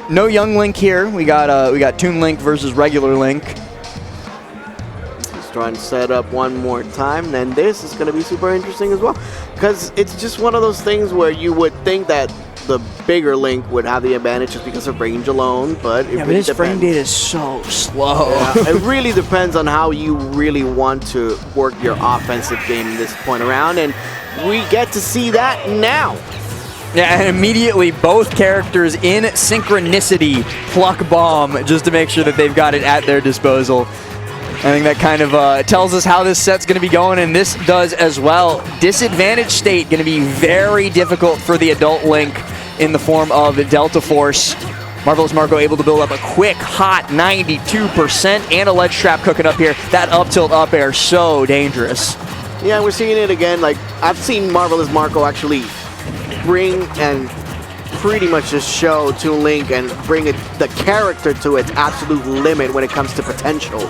No young Link here. We got Toon Link versus regular Link. Let's try and set up one more time. And this is going to be super interesting as well, because it's just one of those things where you would think that the bigger Link would have the advantage just because of range alone, but it really his depends. frame data is so slow. Yeah, it really depends on how you really want to work your offensive game this point around, and we get to see that now. Yeah, and immediately both characters in synchronicity pluck bomb just to make sure that they've got it at their disposal. I think that kind of tells us how this set's going to be going, and this does as well. Disadvantage state going to be very difficult for the adult Link in the form of Deltaforce. Marvelous Marco able to build up a quick, hot 92% and a ledge trap cooking up here. That up tilt up air, so dangerous. Yeah, we're seeing it again. Like, I've seen Marvelous Marco actually bring and pretty much just show Toon Link and bring the character to its absolute limit when it comes to potential.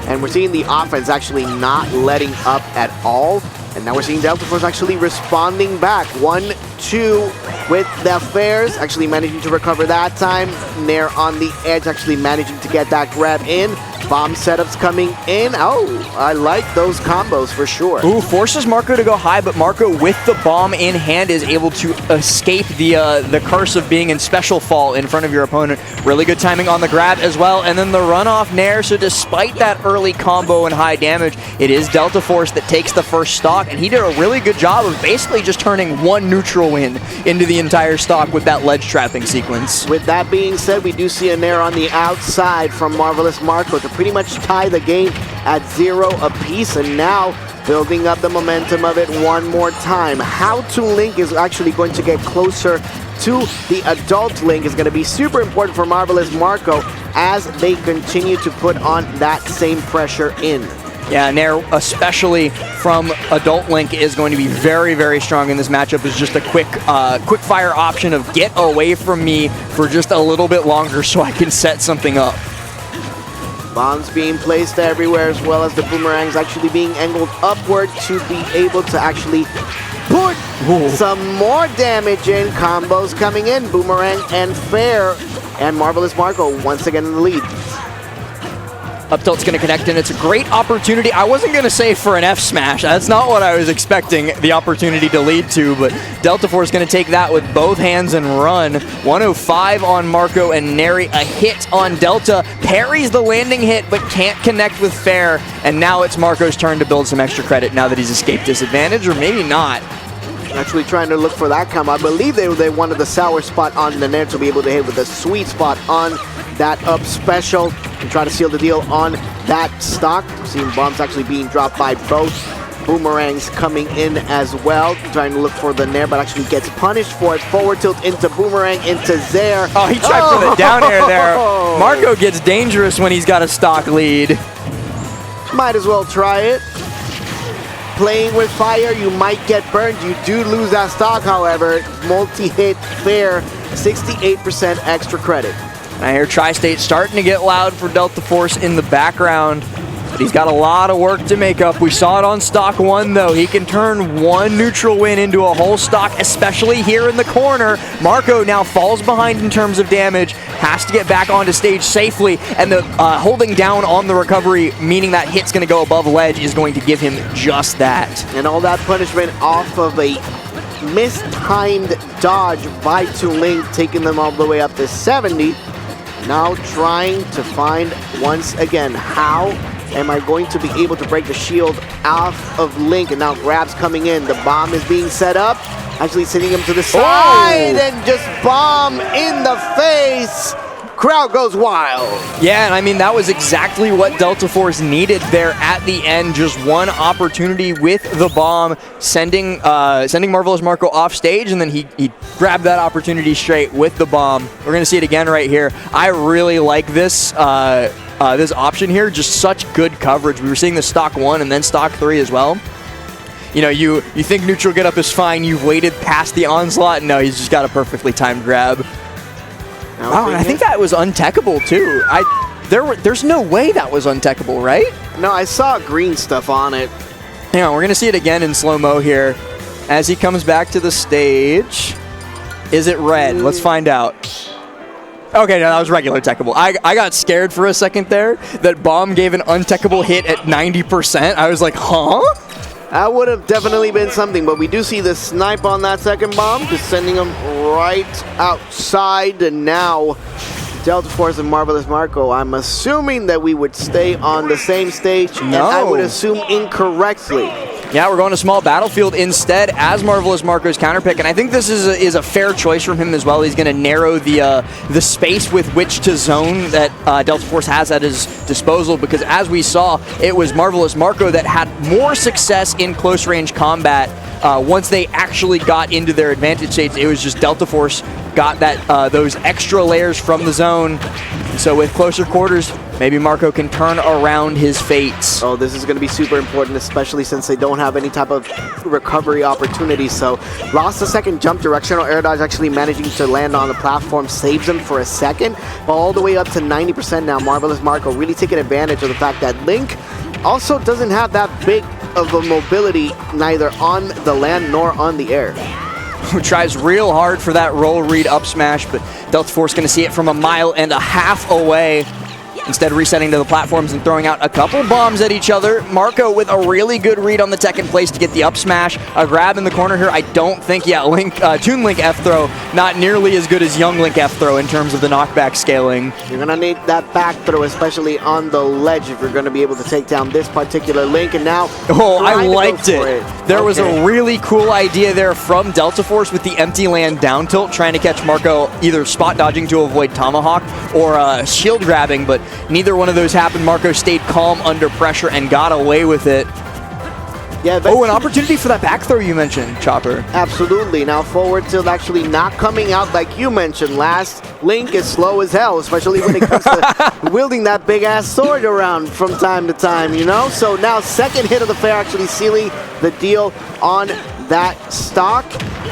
And we're seeing the offense actually not letting up at all. And now we're seeing Deltaforce actually responding back. 1-2 with the Fairs, actually managing to recover that time. Nair on the edge, actually managing to get that grab in. Bomb setups coming in. Oh, I like those combos for sure. Ooh, forces Marco to go high, but Marco with the bomb in hand is able to escape the curse of being in special fall in front of your opponent. Really good timing on the grab as well, and then the runoff Nair. So despite that early combo and high damage, it is Deltaforce that takes the first stock, and he did a really good job of basically just turning one neutral win into the entire stock with that ledge trapping sequence. With that being said, we do see a Nair on the outside from Marvelous Marco to pretty much tie the game at 0 apiece, and now building up the momentum of it one more time. How Toon Link is actually going to get closer to the adult Link is going to be super important for Marvelous Marco as they continue to put on that same pressure in. Yeah, Nair, especially from adult Link, is going to be very, very strong in this matchup. It's just a quick fire option of get away from me for just a little bit longer so I can set something up. Bombs being placed everywhere, as well as the boomerangs actually being angled upward to be able to actually put some more damage in. Combos coming in, Boomerang and Fair, and Marvelous Marco once again in the lead. Up tilt's going to connect, and it's a great opportunity. I wasn't going to say for an F smash. That's not what I was expecting the opportunity to lead to, but Deltaforce is going to take that with both hands and run. 105 on Marco, and Neri a hit on Delta. Parries the landing hit, but can't connect with Fair, and now it's Marco's turn to build some extra credit now that he's escaped disadvantage, or maybe not. Actually trying to look for that combo. I believe they wanted the sour spot on the Nair to be able to hit with a sweet spot on that up special and try to seal the deal on that stock. We're seeing bombs actually being dropped by both boomerangs coming in as well. Trying to look for the Nair, but actually gets punished for it. Forward tilt into Boomerang, into Zaire. Oh, he tried for the down air there. Marco gets dangerous when he's got a stock lead. Might as well try it. Playing with fire, you might get burned. You do lose that stock, however. Multi-hit Fair, 68% extra credit. And I hear Tri-State starting to get loud for Deltaforce in the background, but he's got a lot of work to make up. We saw it on stock 1, though. He can turn one neutral win into a whole stock, especially here in the corner. Marco now falls behind in terms of damage, has to get back onto stage safely, and the holding down on the recovery, meaning that hit's going to go above ledge, is going to give him just that. And all that punishment off of a mistimed dodge by Toon Link, taking them all the way up to 70. Now trying to find once again, how am I going to be able to break the shield off of Link? And now grabs coming in. The bomb is being set up. Actually sending him to the side and just bomb in the face. Crowd goes wild. Yeah, and I mean, that was exactly what Deltaforce needed there at the end. Just one opportunity with the bomb, sending Marvelous Marco off stage, and then he grabbed that opportunity straight with the bomb. We're going to see it again right here. I really like this this option here. Just such good coverage. We were seeing the stock 1 and then stock 3 as well. You know, you think neutral get up is fine. You've waited past the onslaught. No, he's just got a perfectly timed grab. Wow, and I think that was untechable too. There's no way that was untechable, right? No, I saw green stuff on it. Hang on, we're going to see it again in slow-mo here. As he comes back to the stage. Is it red? Let's find out. Okay, no, that was regular techable. I got scared for a second there that bomb gave an untechable hit at 90%. I was like, huh? That would have definitely been something, but we do see the snipe on that second bomb, just sending him right outside, and now Deltaforce and Marvelous Marco, I'm assuming that we would stay on the same stage, and I would assume incorrectly. Yeah, we're going to small battlefield instead as Marvelous Marco's counterpick, and I think this is a fair choice from him as well. He's going to narrow the space with which to zone that Deltaforce has at his disposal, because as we saw, it was Marvelous Marco that had more success in close-range combat once they actually got into their advantage states. It was just Deltaforce got that those extra layers from the zone. So with closer quarters, maybe Marco can turn around his fates. Oh, this is going to be super important, especially since they don't have any type of recovery opportunity. So lost a second jump. Directional air dodge actually managing to land on the platform saves them for a second. But all the way up to 90% now. Marvelous Marco really taking advantage of the fact that Link also doesn't have that big of a mobility neither on the land nor on the air. Who tries real hard for that roll read up smash, but Deltaforce going to see it from 1.5 miles away. Instead resetting to the platforms and throwing out a couple bombs at each other. Marco with a really good read on the tech in place to get the up smash. A grab in the corner here. I don't think, Toon Link F throw, not nearly as good as Young Link F throw in terms of the knockback scaling. You're going to need that back throw, especially on the ledge, if you're going to be able to take down this particular Link. And now, I liked it. There was a really cool idea there from Deltaforce with the empty land down tilt, trying to catch Marco either spot dodging to avoid Tomahawk or shield grabbing, but neither one of those happened. Marco stayed calm under pressure and got away with it. Yeah. Oh, an opportunity for that back throw you mentioned, Chopper. Absolutely. Now forward tilt actually not coming out like you mentioned last. Link is slow as hell, especially when it comes to wielding that big-ass sword around from time to time, you know? So now second hit of the fair actually sealing the deal on that stock.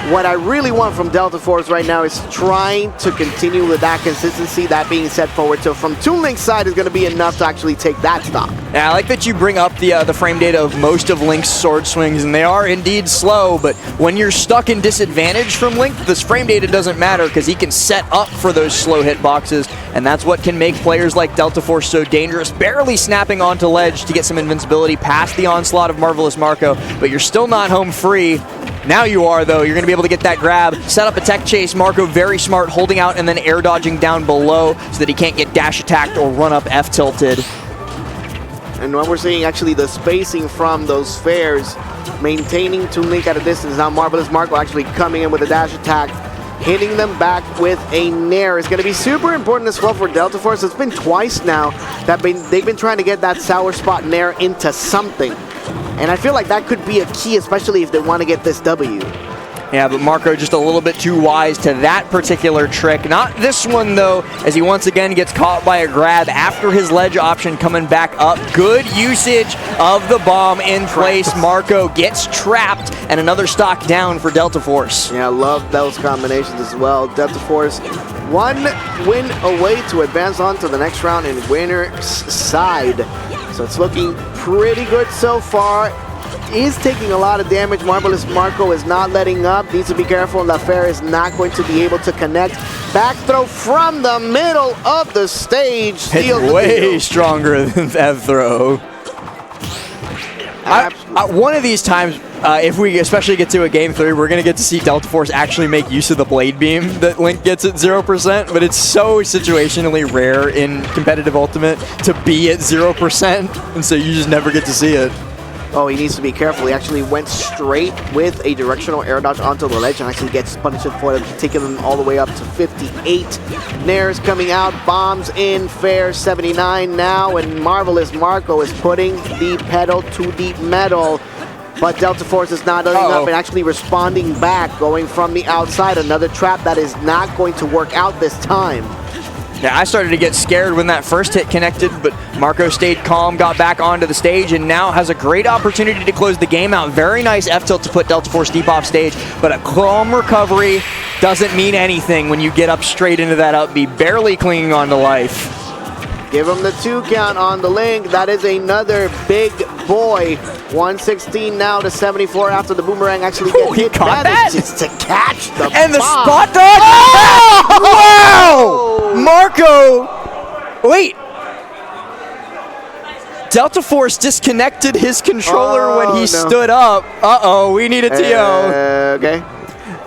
What I really want from Deltaforce right now is trying to continue with that consistency. That being said, forward tilt from Toon Link's side is going to be enough to actually take that stock. Yeah, I like that you bring up the frame data of most of Link's sword swings, and they are indeed slow, but when you're stuck in disadvantage from Link, this frame data doesn't matter because he can set up for those slow hitboxes, and that's what can make players like Deltaforce so dangerous, barely snapping onto ledge to get some invincibility past the onslaught of Marvelous Marco, but you're still not home free. Now you are, though. You're going to be able to get that grab, set up a tech chase. Marco very smart, holding out and then air dodging down below so that he can't get dash attacked or run up F tilted. And what we're seeing actually the spacing from those fares, maintaining Toon Link at a distance. Now Marvelous Marco actually coming in with a dash attack, hitting them back with a nair. It's going to be super important as well for Deltaforce. It's been twice now that they've been trying to get that sour spot nair into something. And I feel like that could be a key, especially if they want to get this W. Yeah, but Marco just a little bit too wise to that particular trick. Not this one, though, as he once again gets caught by a grab after his ledge option coming back up. Good usage of the bomb in place. Marco gets trapped, and another stock down for Deltaforce. Yeah, I love those combinations as well. Deltaforce, one win away to advance on to the next round in winner's side. So it's looking pretty good so far. Is taking a lot of damage. Marvelous Marco is not letting up. Needs to be careful. LaFair is not going to be able to connect. Back throw from the middle of the stage. It's way stronger than that throw. One of these times, if we especially get to a game 3, we're going to get to see Deltaforce actually make use of the blade beam that Link gets at 0%, but it's so situationally rare in competitive Ultimate to be at 0%, and so you just never get to see it. Oh, he needs to be careful. He actually went straight with a directional air dodge onto the ledge and actually gets punished for it, taking them all the way up to 58. Nair's coming out, bombs in, fair 79 now, and Marvelous Marco is putting the pedal to the metal. But Deltaforce is not letting up and actually responding back, going from the outside. Another trap that is not going to work out this time. Yeah, I started to get scared when that first hit connected, but Marco stayed calm, got back onto the stage, and now has a great opportunity to close the game out. Very nice F-tilt to put Deltaforce deep off stage, but a calm recovery doesn't mean anything when you get up straight into that up B, barely clinging on to life. Give him the 2 count on the Link. That is another big boy. 116 now to 74 after the boomerang actually gets hit. That is just to catch the and bomb. The spot dodge! Oh! Wow! Marco! Wait! Deltaforce disconnected his controller when he stood up. Uh-oh, we need a TO. Okay.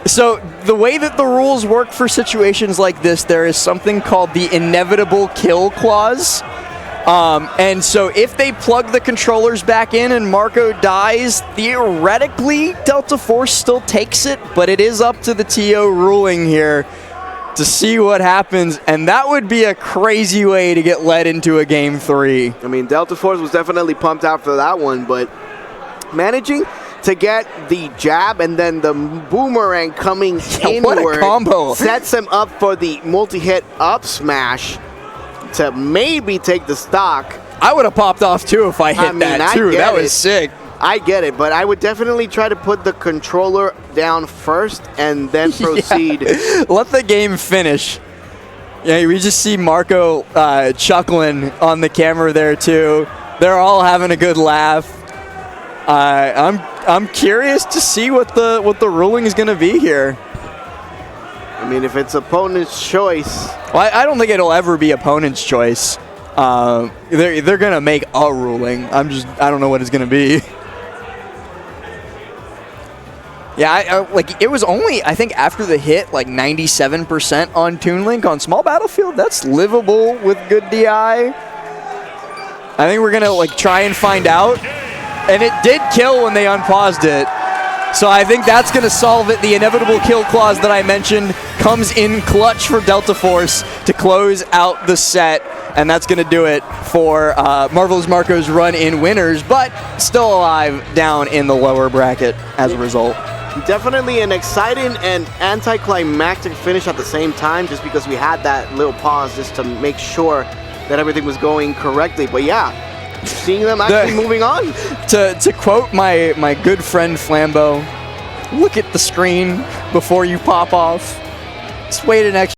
So the way that the rules work for situations like this, there is something called the inevitable kill clause. And so if they plug the controllers back in and Marco dies, theoretically Deltaforce still takes it, but it is up to the TO ruling here to see what happens, and that would be a crazy way to get led into a Game 3. I mean, Deltaforce was definitely pumped out for that one, but managing to get the jab and then the boomerang coming What inward a combo. sets him up for the multi-hit up smash to maybe take the stock. I would have popped off too if I hit that too. That was sick. I get it, but I would definitely try to put the controller down first and then proceed. Let the game finish. Yeah, we just see Marco chuckling on the camera there too. They're all having a good laugh. I'm curious to see what the ruling is going to be here. I mean, if it's opponent's choice. Well, I don't think it'll ever be opponent's choice. They're going to make a ruling. I don't know what it's going to be. Yeah, like it was only, I think, after the hit, like 97% on Toon Link on small battlefield. That's livable with good DI. I think we're gonna like try and find out, and it did kill when they unpaused it. So I think that's gonna solve it. The inevitable kill clause that I mentioned comes in clutch for Deltaforce to close out the set, and that's gonna do it for Marvelous Marco's run in winners, but still alive down in the lower bracket as a result. Definitely an exciting and anticlimactic finish at the same time, just because we had that little pause just to make sure that everything was going correctly. But yeah, seeing them actually moving on. To quote my good friend Flambeau, look at the screen before you pop off. Just wait an extra